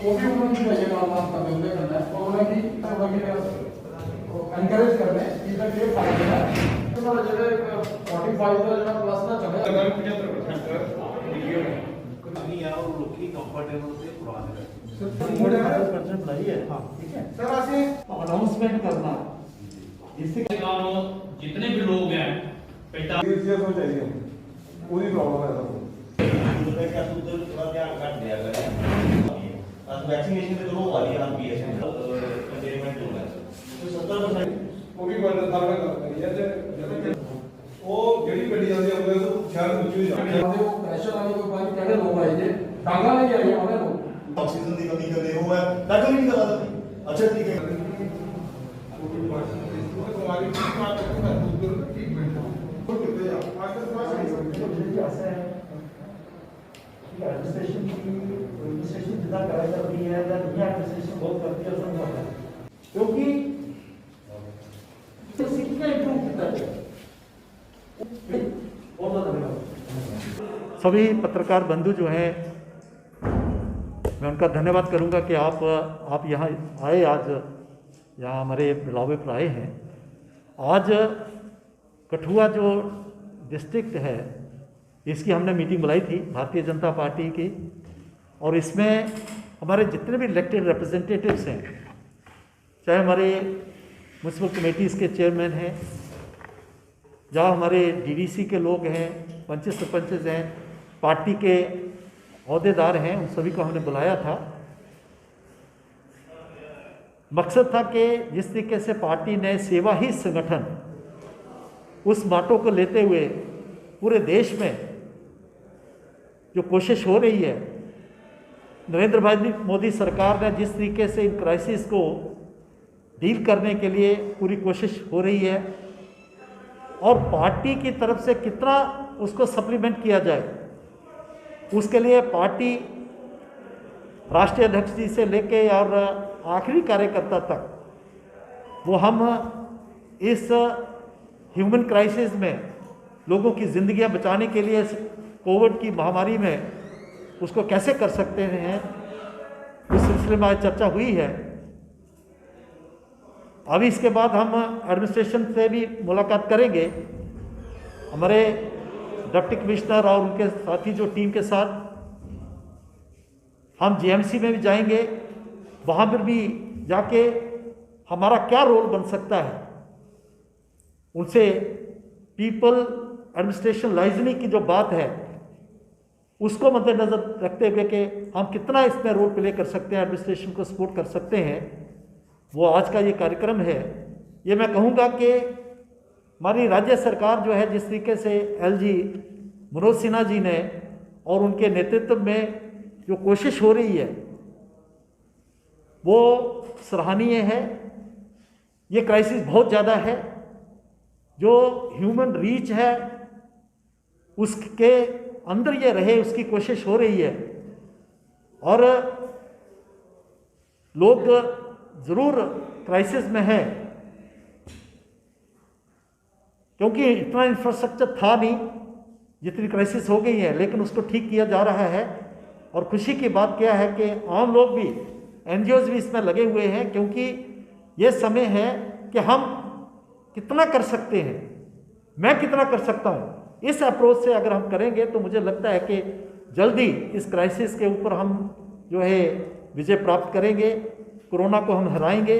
वो भी उन्होंने ये मालूम करने करना है और उन्हें एनकरेज करने इधर ये फायदा है तो जो 45 तो जो प्लस ना चले 75% नहीं यार वो लोग की कंफर्टेबल से पुराने सर नहीं है हाँ ठीक है सर ऐसे अनाउंसमेंट करना जिससे जितने भी लोग हैं चाहिए पूरी प्रॉब्लम है सर क्या सूत्र थोड़ा ध्यान रख दिया गया आज वैक्सीनेशन पे दोनों वाली है पीएसएन कंटेनमेंट जोन है तो 70% वो भी बड़ा दावा करता है वो ਜਿਹੜੀ ਗੱਡੀ ਜਾਂਦੀ ਹੈ ਉਹਦੇ ਤੋਂ ਸ਼ਹਿਰ ਵਿੱਚ ਹੀ ਜਾਂਦੇ ਉਹ ਪ੍ਰੈਸ਼ਰ ਵਾਲੀ ਕੋਈ ਬਾਈ ਕਿਹੜੇ ਲੋਕ ਆਏ ਜੇ ਟਾਂਗਾ ਨਹੀਂ ਆਈ ਉਹਦੇ ਲੋਕ ऑक्सीजन की कमी कर रहे हो है डॉक्टर नहीं करा था अच्छा ठीक है क्योंकि इम्प्रूव किया है सभी पत्रकार बंधु जो हैं मैं उनका धन्यवाद करूंगा कि आप यहाँ आए आज यहाँ हमारे बिलावे पर आए हैं। आज कठुआ जो डिस्ट्रिक्ट है इसकी हमने मीटिंग बुलाई थी भारतीय जनता पार्टी की और इसमें हमारे जितने भी इलेक्टेड रिप्रेजेंटेटिव्स हैं चाहे हमारे म्यूनसिपल कमेटीज़ के चेयरमैन हैं जहाँ हमारे डीडीसी के लोग हैं पंच सरपंच हैं पार्टी के अहदेदार हैं उन सभी को हमने बुलाया था। मकसद था कि जिस तरीके से पार्टी ने सेवा ही संगठन उस माटो को लेते हुए पूरे देश में जो कोशिश हो रही है नरेंद्र भाई मोदी सरकार ने जिस तरीके से इन क्राइसिस को डील करने के लिए पूरी कोशिश हो रही है और पार्टी की तरफ से कितना उसको सप्लीमेंट किया जाए उसके लिए पार्टी राष्ट्रीय अध्यक्ष जी से लेके और आखिरी कार्यकर्ता तक वो हम इस ह्यूमन क्राइसिस में लोगों की ज़िंदगियां बचाने के लिए कोविड की महामारी में उसको कैसे कर सकते हैं उस सिलसिले में आज चर्चा हुई है। अभी इसके बाद हम एडमिनिस्ट्रेशन से भी मुलाकात करेंगे हमारे डिप्टी कमिश्नर और उनके साथी जो टीम के साथ हम जीएमसी में भी जाएंगे वहाँ पर भी जाके हमारा क्या रोल बन सकता है उनसे पीपल एडमिनिस्ट्रेशन लाइजनिंग की जो बात है उसको मद्देनजर रखते हुए कि हम कितना इसमें रोल प्ले कर सकते हैं एडमिनिस्ट्रेशन को सपोर्ट कर सकते हैं वो आज का ये कार्यक्रम है। ये मैं कहूँगा कि हमारी राज्य सरकार जो है जिस तरीके से एलजी मनोज सिन्हा जी ने और उनके नेतृत्व में जो कोशिश हो रही है वो सराहनीय है। ये क्राइसिस बहुत ज़्यादा है जो ह्यूमन रीच है उसके अंदर ये रहे उसकी कोशिश हो रही है और लोग ज़रूर क्राइसिस में है क्योंकि इतना इंफ्रास्ट्रक्चर था नहीं जितनी क्राइसिस हो गई है लेकिन उसको ठीक किया जा रहा है और खुशी की बात क्या है कि आम लोग भी एनजीओज भी इसमें लगे हुए हैं क्योंकि ये समय है कि हम कितना कर सकते हैं मैं कितना कर सकता हूँ इस अप्रोच से अगर हम करेंगे तो मुझे लगता है कि जल्दी इस क्राइसिस के ऊपर हम जो है विजय प्राप्त करेंगे कोरोना को हम हराएंगे।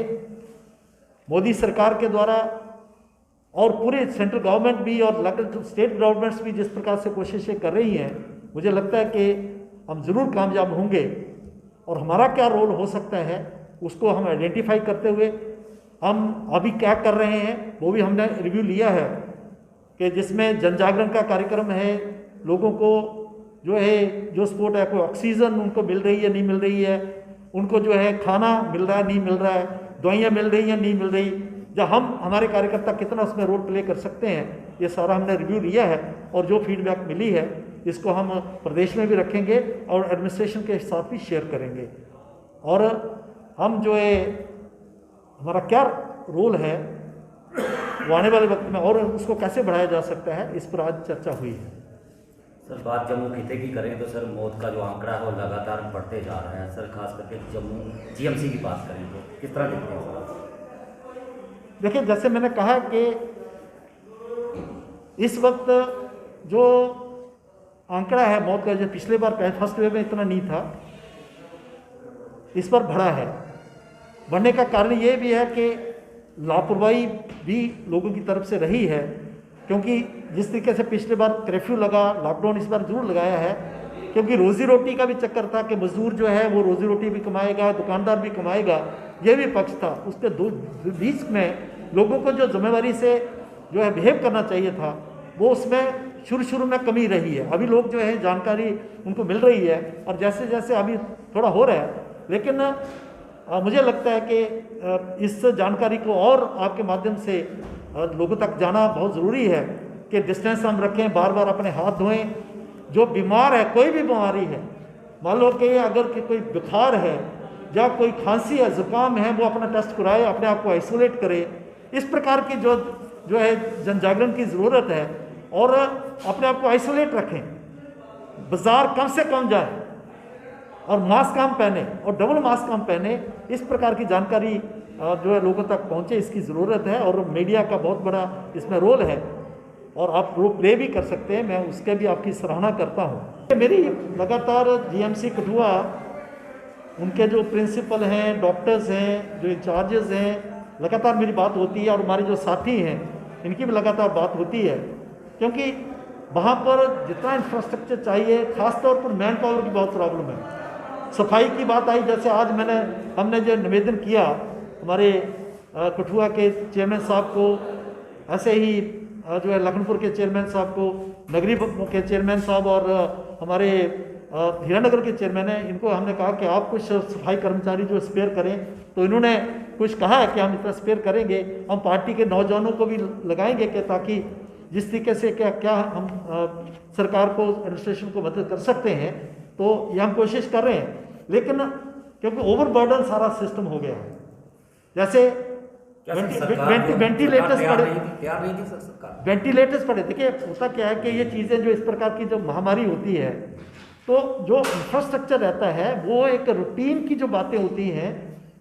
मोदी सरकार के द्वारा और पूरे सेंट्रल गवर्नमेंट भी और लोकल स्टेट गवर्नमेंट्स भी जिस प्रकार से कोशिशें कर रही हैं मुझे लगता है कि हम ज़रूर कामयाब होंगे और हमारा क्या रोल हो सकता है उसको हम आइडेंटिफाई करते हुए हम अभी क्या कर रहे हैं वो भी हमने रिव्यू लिया है कि जिसमें जन जागरण का कार्यक्रम है लोगों को जो है जो सपोर्ट है कोई ऑक्सीजन उनको मिल रही है नहीं मिल रही है उनको जो है खाना मिल रहा है नहीं मिल रहा है दवाइयाँ मिल रही हैं नहीं मिल रही जब हम हमारे कार्यकर्ता कितना उसमें रोल प्ले कर सकते हैं ये सारा हमने रिव्यू लिया है और जो फीडबैक मिली है इसको हम प्रदेश में भी रखेंगे और एडमिनिस्ट्रेशन के साथ भी शेयर करेंगे और हम जो है हमारा क्या रोल है वो आने वाले वक्त में और उसको कैसे बढ़ाया जा सकता है इस पर आज चर्चा हुई है। सर बात जम्मू खिते की करें तो सर मौत का जो आंकड़ा है वो लगातार बढ़ते जा रहा है सर, खास करके जम्मू जीएमसी की बात करें तो किस तरह देखते हैं सर? देखिए, जैसे मैंने कहा कि इस वक्त जो आंकड़ा है मौत का, जो पिछले बार फर्स्ट वेव में इतना नहीं था, इस पर बढ़ा है। बढ़ने का कारण ये भी है कि लापरवाही भी लोगों की तरफ से रही है, क्योंकि जिस तरीके से पिछले बार कर्फ्यू लगा, लॉकडाउन इस बार जरूर लगाया है, क्योंकि रोजी रोटी का भी चक्कर था कि मजदूर जो है वो रोजी रोटी भी कमाएगा, दुकानदार भी कमाएगा, ये भी पक्ष था। उसके बीच में लोगों को जो जिम्मेवारी से जो है बिहेव करना चाहिए था, वो उसमें शुरू में कमी रही है। अभी लोग जो है जानकारी उनको मिल रही है और जैसे जैसे अभी थोड़ा हो रहा है, लेकिन मुझे लगता है कि इस जानकारी को और आपके माध्यम से लोगों तक जाना बहुत ज़रूरी है कि डिस्टेंस हम रखें, बार बार अपने हाथ धोएं। जो बीमार है, कोई भी बीमारी है, मान लो कि अगर कोई बुखार है या कोई खांसी है, ज़ुकाम है, वो अपना टेस्ट कराए, अपने आप को आइसोलेट करे। इस प्रकार की जो है जन जागरण की ज़रूरत है और अपने आप को आइसोलेट रखें, बाज़ार कम से कम जाए और मास्क हम पहने और डबल मास्क हम पहने। इस प्रकार की जानकारी जो है लोगों तक पहुंचे, इसकी ज़रूरत है और मीडिया का बहुत बड़ा इसमें रोल है और आप रोल प्ले भी कर सकते हैं। मैं उसके भी आपकी सराहना करता हूं। मेरी लगातार जीएमसी कठुआ, उनके जो प्रिंसिपल हैं, डॉक्टर्स हैं, जो इंचार्जेस हैं, लगातार मेरी बात होती है और हमारे जो साथी हैं इनकी भी लगातार बात होती है, क्योंकि वहाँ पर जितना इंफ्रास्ट्रक्चर चाहिए, खासतौर पर मैन पावर की बहुत प्रॉब्लम है। सफाई की बात आई, जैसे आज हमने जो निवेदन किया हमारे कठुआ के चेयरमैन साहब को, ऐसे ही जो है लखनपुर के चेयरमैन साहब को, नगरी के चेयरमैन साहब और हमारे हीरानगर के चेयरमैन हैं, इनको हमने कहा कि आप कुछ सफाई कर्मचारी जो स्पेयर करें। तो इन्होंने कुछ कहा है कि हम इतना स्पेयर करेंगे, हम पार्टी के नौजवानों को भी लगाएंगे कि ताकि जिस तरीके से क्या हम सरकार को, एडमिनिस्ट्रेशन को मदद कर सकते हैं, तो ये हम कोशिश कर रहे हैं। लेकिन क्योंकि ओवरबर्डन सारा सिस्टम हो गया है, जैसे वेंटिलेटर्स पड़े, वेंटिलेटर्स पड़े। देखिए, होता क्या है कि ये चीज़ें जो इस प्रकार की जो महामारी होती है, तो जो इंफ्रास्ट्रक्चर रहता है वो एक रूटीन की जो बातें होती हैं,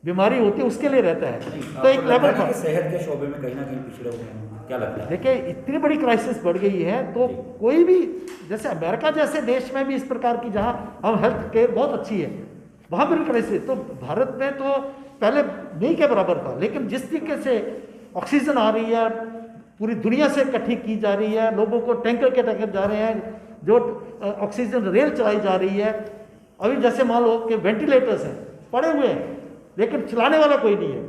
बीमारी होती है, उसके लिए रहता है। तो एक लेवल पर सेहत के शोबे में कहीं ना कहीं पिछड़े हुए हैं, क्या लगता है? देखिए, इतनी बड़ी क्राइसिस बढ़ गई है, तो कोई भी, जैसे अमेरिका जैसे देश में भी इस प्रकार की, जहाँ हम हेल्थ केयर बहुत अच्छी है, वहाँ पर भी क्राइसिस, तो भारत में तो पहले नहीं के बराबर था। लेकिन जिस तरीके से ऑक्सीजन आ रही है, पूरी दुनिया से इकट्ठी की जा रही है, लोगों को टैंकर के टैंकर जा रहे हैं, जो ऑक्सीजन रेल चलाई जा रही है। अभी जैसे मान लो कि वेंटिलेटर्स हैं, पड़े हुए हैं, लेकिन चलाने वाला कोई नहीं है,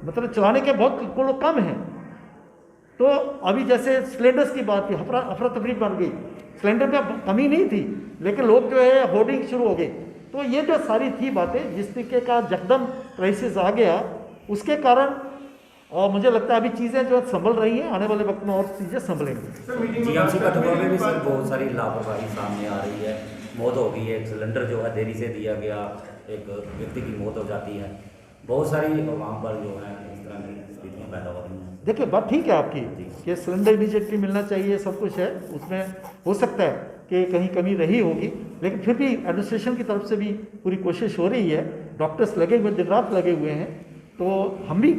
मतलब चलाने के बहुत लोग कम हैं। तो अभी जैसे सिलेंडर्स की बात थी, अफरा तफरी बन गई, सिलेंडर में कमी नहीं थी, लेकिन लोग जो है होर्डिंग शुरू हो गए। तो ये जो सारी थी बातें, जिस तरीके का जकदम क्राइसिस आ गया, उसके कारण और मुझे लगता है अभी चीज़ें जो संभल रही हैं, आने वाले वक्त में और चीज़ें संभलेंगी। जीएमसी कठुआ में भी सर बहुत सारी लापरवाही सामने आ रही है, मौत हो गई है, एक सिलेंडर जो है देरी से दिया गया, एक व्यक्ति की मौत हो जाती है, बहुत सारी वहाँ पर जो है इस तरह की स्थितियाँ पैदा हो रही हैं। देखिए, बात ठीक है आपकी कि सिलेंडर इमीडिएटली मिलना चाहिए, सब कुछ है, उसमें हो सकता है कि कहीं कमी रही होगी, लेकिन फिर भी एडमिनिस्ट्रेशन की तरफ से भी पूरी कोशिश हो रही है, डॉक्टर्स लगे हुए, दिन रात लगे हुए हैं, तो हम भी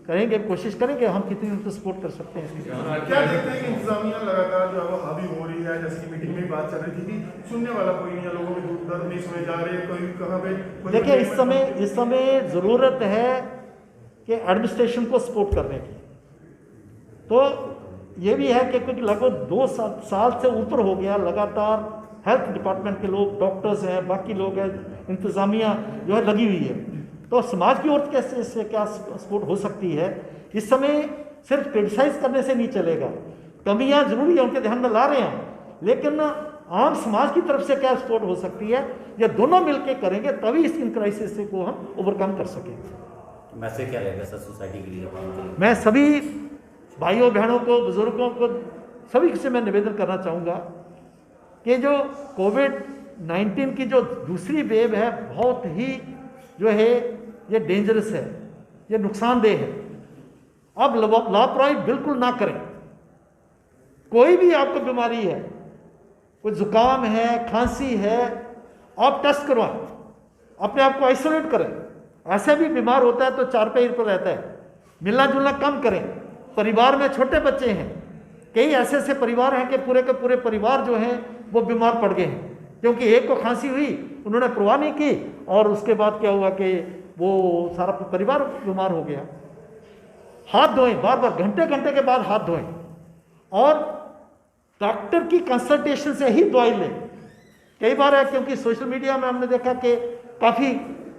करेंगे, कोशिश करेंगे हम कितनी उनको सपोर्ट कर सकते हैं। क्या देखते हैं कि इंतजामिया लगातार जो है हावी हो रही है, जैसे कि मीटिंग में बात चल रही थी कि सुनने वाला कोई नहीं है, लोगों में दुख दर्द नहीं सुने जा रहे, कोई कहाँ पे। देखिए, इस समय ज़रूरत है कि एडमिनिस्ट्रेशन को सपोर्ट करने की। तो ये भी है कि क्योंकि लगभग 2 साल से ऊपर हो गया लगातार हेल्थ डिपार्टमेंट के लोग, डॉक्टर्स हैं, बाकी लोग हैं, इंतज़ामिया जो है लगी हुई है, तो समाज की ओर कैसे इससे क्या सपोर्ट हो सकती है। इस समय सिर्फ क्रिटिसाइज करने से नहीं चलेगा, कमियां जरूरी है, उनके ध्यान में ला रहे हैं, लेकिन आम समाज की तरफ से क्या सपोर्ट हो सकती है, ये दोनों मिलकर करेंगे तभी इस इन क्राइसिस को हम ओवरकम कर सकेंगे। मैसेज क्या रहेगा सर सोसाइटी के लिए? मैं सभी भाइयों बहनों को, बुजुर्गों को, सभी से मैं निवेदन करना चाहूँगा कि जो कोविड-19 की जो दूसरी वेव है, बहुत ही जो है ये डेंजरस है, ये नुकसानदेह है। अब लापरवाही बिल्कुल ना करें। कोई भी आपको बीमारी है, कोई जुकाम है, खांसी है, आप टेस्ट करवाएं, अपने आप को आइसोलेट करें। ऐसे भी बीमार होता है तो चारपाई पर रहता है, मिलना जुलना कम करें। परिवार में छोटे बच्चे हैं, कई ऐसे ऐसे परिवार हैं कि पूरे के पूरे परिवार जो हैं वो बीमार पड़ गए हैं, क्योंकि एक को खांसी हुई, उन्होंने परवाह नहीं की और उसके बाद क्या हुआ कि वो सारा परिवार बीमार हो गया। हाथ धोएं, बार बार घंटे घंटे के बाद हाथ धोएं और डॉक्टर की कंसल्टेशन से ही दवाई लें। कई बार है, क्योंकि सोशल मीडिया में हमने देखा कि काफ़ी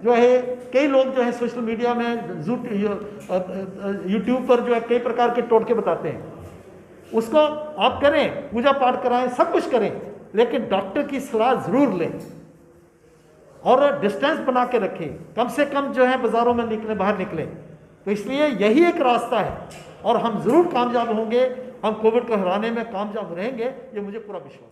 जो है कई लोग जो है सोशल मीडिया में यूट्यूब पर जो है कई प्रकार के टोटके बताते हैं, उसको आप करें, पूजा पाठ कराएं, सब कुछ करें, लेकिन डॉक्टर की सलाह ज़रूर लें और डिस्टेंस बना के रखें, कम से कम जो है बाज़ारों में निकलें, बाहर निकलें। तो इसलिए यही एक रास्ता है और हम ज़रूर कामयाब होंगे, हम कोविड को हराने में कामयाब रहेंगे, ये मुझे पूरा विश्वास है।